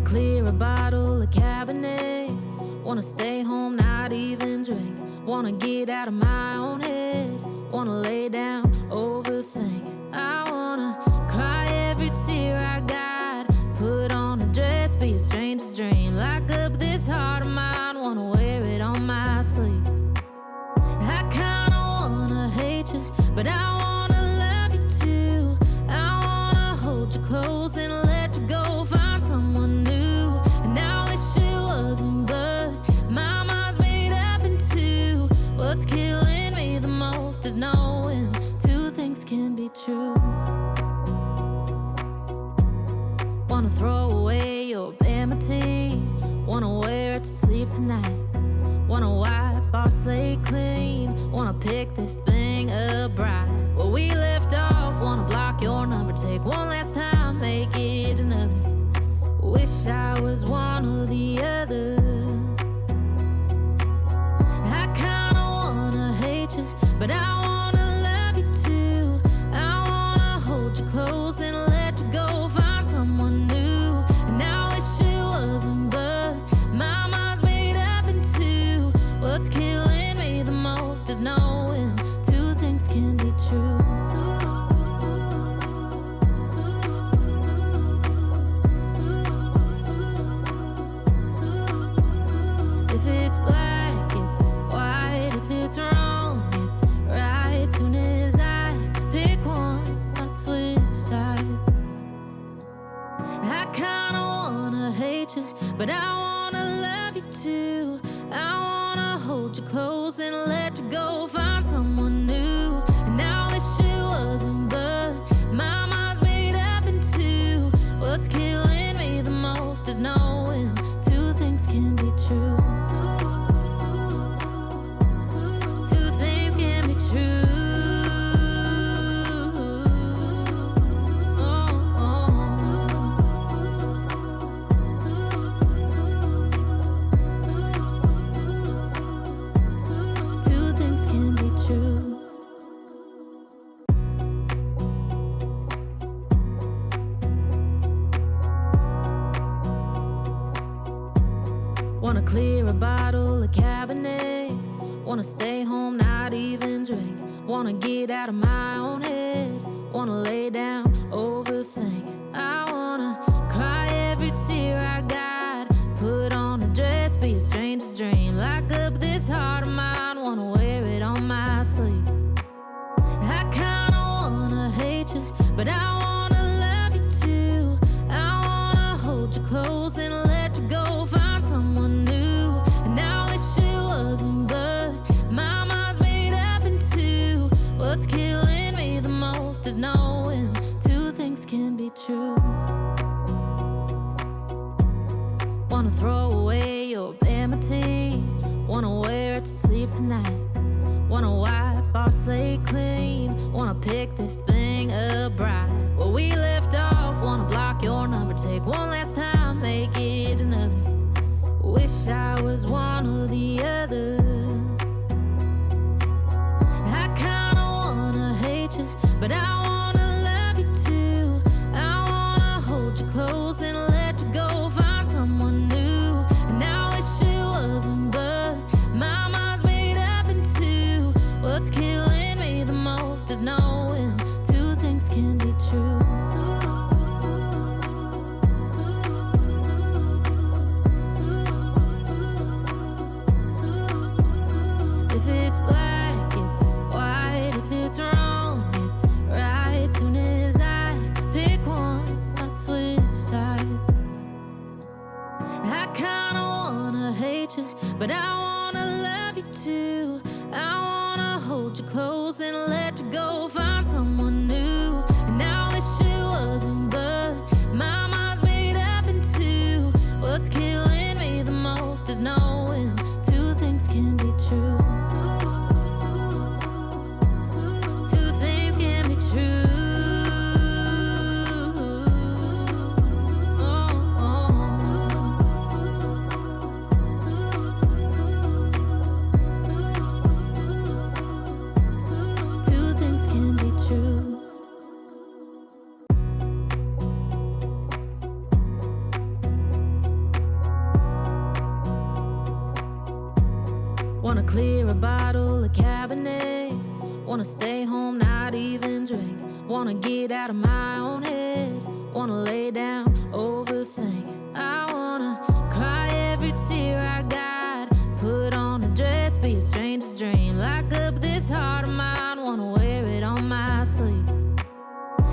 clear a bottle of Cabernet. Wanna stay home, not even drink. Wanna get out of my own head. Wanna lay down, overthink. I wanna cry every tear I got. Put on a dress, be a stranger's dream. Lock up this heart of mine, wanna wear it on my sleeve. I kinda wanna hate you, but I wanna love you too. I wanna hold you close and let you go. Find someone new, and I wish it wasn't, but my mind's made up in two. What's killing me the most is knowing two things can be true. Wanna throw away your vanity. Wanna wear it to sleep tonight. Wanna wipe our slate clean. Wanna pick this thing up right where we left off. Wanna block your number, take one last time, make it another. Wish I was one or the other. I kinda wanna hate you, but I wanna love you too. I wanna hold you close and let you go. Find someone new, and I wish it wasn't, but my mind's made up in two. What's killing me the most is knowing two things can be true. If it's black, it's white. If it's wrong, it's right. Soon as I pick one, I switch sides. I kinda wanna hate you, but I wanna love you too. I wanna hold you close and let you go. Find someone new, and I wish it wasn't, but my mind's made up in two. What's killing me the most is knowing two things can be true. Two things can be true. Two things can be true. Wanna clear a bottle of Cabernet. Wanna stay home, not even drink. Wanna get out of my own head. Wanna lay down, overthink. I wanna cry every tear I got. Put on a dress, be a stranger's dream. Lock up this heart of mine, wanna wear it on my sleeve. I kinda wanna hate you, but I wanna love you too. I wanna hold you close and let you go. Find someone new, and I wish it wasn't, but my mind's made up in two. What's killing me the most is knowing two things can be true. Wanna throw away your vanity. Wanna wear it to sleep tonight. Wanna wipe our slate clean. Wanna pick this thing up right where we left off. Wanna block your number, take one last time, make it another. Wish I was one or the other. I kinda wanna hate you, but I wanna love you too. I wanna hold you close and let you go. Find someone new, and I wish it wasn't, but my mind's made up in two. What's killing me the most is knowing two things can be true. If it's black, it's white. If it's wrong, it's right. Soon as I pick one, I switch sides. I kinda wanna hate you, but I wanna love you too. I wanna hold you close and let you go. Find someone new, and I wish it wasn't, but my mind's made up in two. What's killing me the most is knowing two things can be true. Two things can be true. Two things can be true. Wanna stay home, not even drink. Wanna get out of my own head. Wanna lay down, overthink. I wanna cry every tear I got. Put on a dress, be a stranger's dream. Lock up this heart of mine, wanna wear it on my sleeve.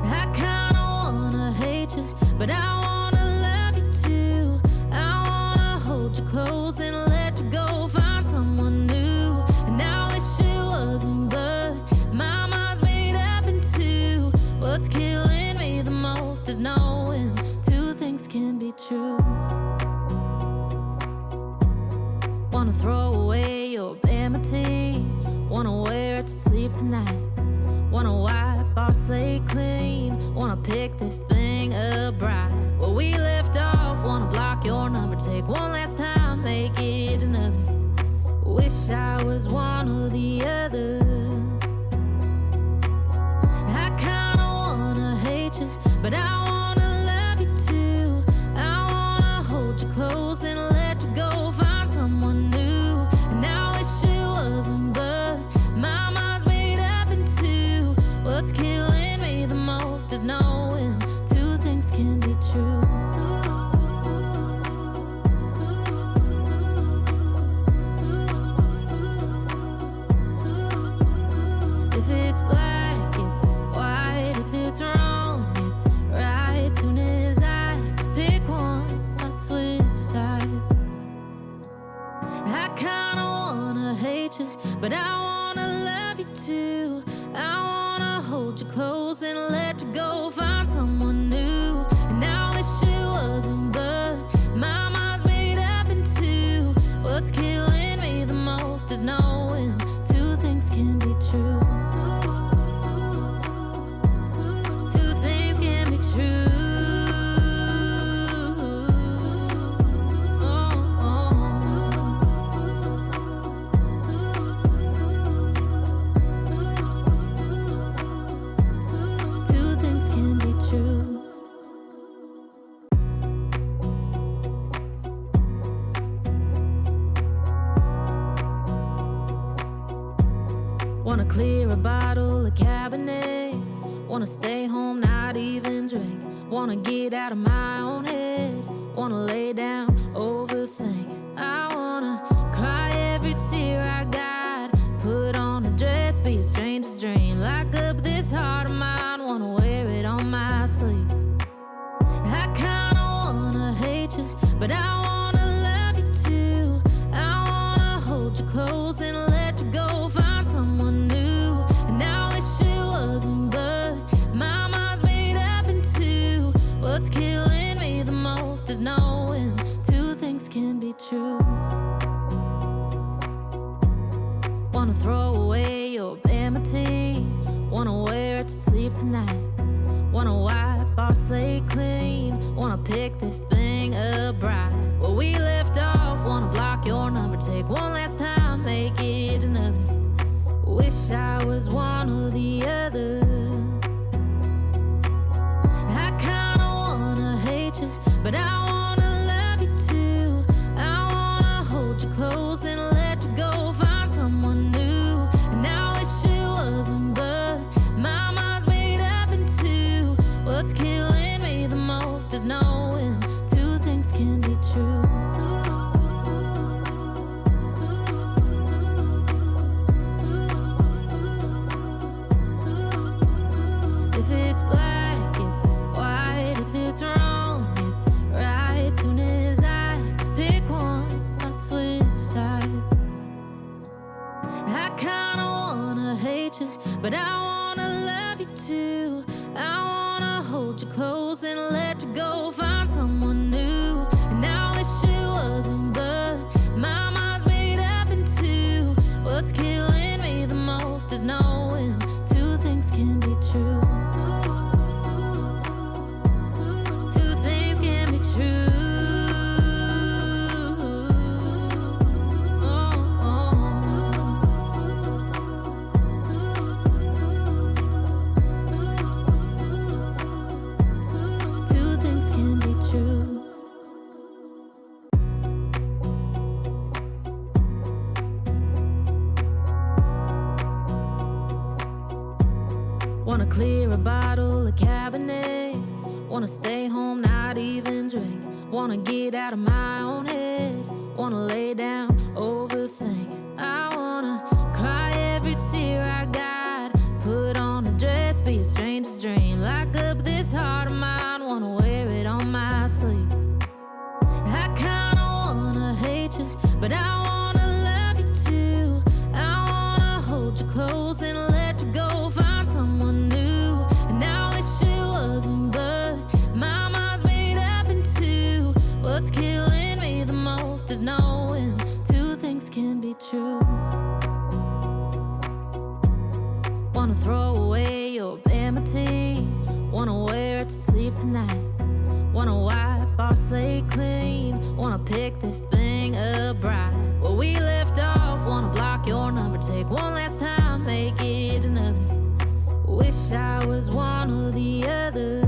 I kinda wanna hate you, but I wanna love you too. I wanna hold you close and let you go. Find someone new, and I wish it wasn't, but my mind's made up in two. What's killing me the most is knowing two things can be true. Wanna throw away your vanity. Wanna wear it to sleep tonight. Wanna wipe our slate clean. Wanna pick this thing up right where we left off. Wanna block your number, take one last time, make it another. Wish I was one or the other. I kinda wanna hate you, but I wanna love you too. I wanna hold you close and let you go. Find someone new, and I wish it wasn't, but my mind's made up in two. What's killing me the most is knowing two things can be true. If it's black, it's white. If it's wrong, it's right. Soon as I pick one, I switch sides. I kinda wanna hate you, but I wanna love you too. I wanna hold you close and let you go. Find someone new, and I wish it wasn't, but my mind's made up in two. What's killing me the most is knowing two things can be true. Two things can be true. Two things can be true. Wanna clear a bottle, a cabinet. Wanna stay home, not even drink. Wanna get out of my own head. Wanna lay down, overthink. I wanna cry every tear I got. Put on a dress, be a stranger's dream. Lock up this heart of mine, wanna wear it on my sleeve. I kinda wanna hate you, but I wanna love you too. I wanna hold you close and let you go. Find someone new, and I wish it wasn't, but my mind's made up in two. What's killing me the most is knowing two things can be true. Wanna throw away your vanity. Wanna wear it to sleep tonight. Wanna wipe our slate clean. Wanna pick this thing up right where we left off. Wanna block your number, take one last time, make it another. Wish I was one or the other. I kinda wanna hate you, but I wanna love you too. I wanna hold you close and let you go. Find someone new, and I wish it wasn't, but my mind's made up in two. What's killing me the most is knowing two things can be true. If it's black, it's white. If it's wrong, it's right. Soon as I pick one, I switch sides. I kinda wanna hate you, but I wanna love you too. I wanna hold you close and let you go. Find someone new, and I wish it wasn't, but my mind's made up in two. What's killing me the most is knowing two things can be true. Two things can be true. Two things can be true. Wanna clear a bottle of Cabernet. Wanna stay home, not even drink. Wanna get out of my own head. Wanna lay down, overthink. I wanna cry every tear I got. Put on a dress, be a stranger's dream. Lock up this heart of mine, wanna wear it on my sleeve. I kinda wanna hate you, but I wanna love you too. I wanna hold you close and let you go, find someone new. And I wish it wasn't, but my mind's made up in two. What's killing me the most is knowing two things can be true. Wanna throw away your enmity. Wanna wear it to sleep tonight. Wanna wipe our slate clean. Wanna pick this thing up right where we left off. Wanna block your number, take one last time, make it another. Wish I was one or the other.